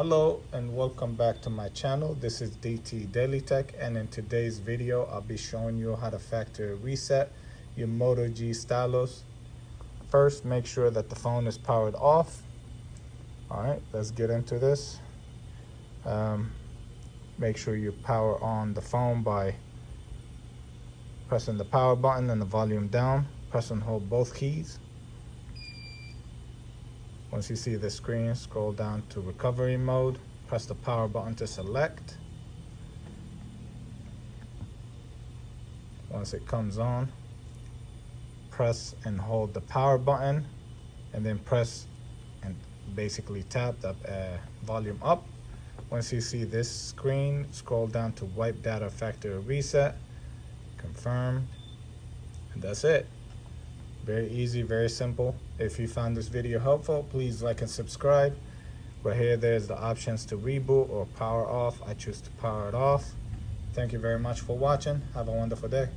Hello and welcome back to my channel. This is DailyTech, and in today's video I'll be showing you how to factory reset your Moto G Stylus. First, make sure that the phone is powered off. Alright, let's get into this. Make sure you power on the phone by pressing the power button and the volume down. Press and hold both keys. Once you see the screen, scroll down to recovery mode. Press the power button to select. Once it comes on, press and hold the power button, and then press and basically tap the volume up. Once you see this screen, scroll down to wipe data factory reset, confirm, and that's it. Very easy, very simple. If you found this video helpful, please like and subscribe. Right here, there's the options to reboot or power off. I choose to power it off. Thank you very much for watching. Have a wonderful day.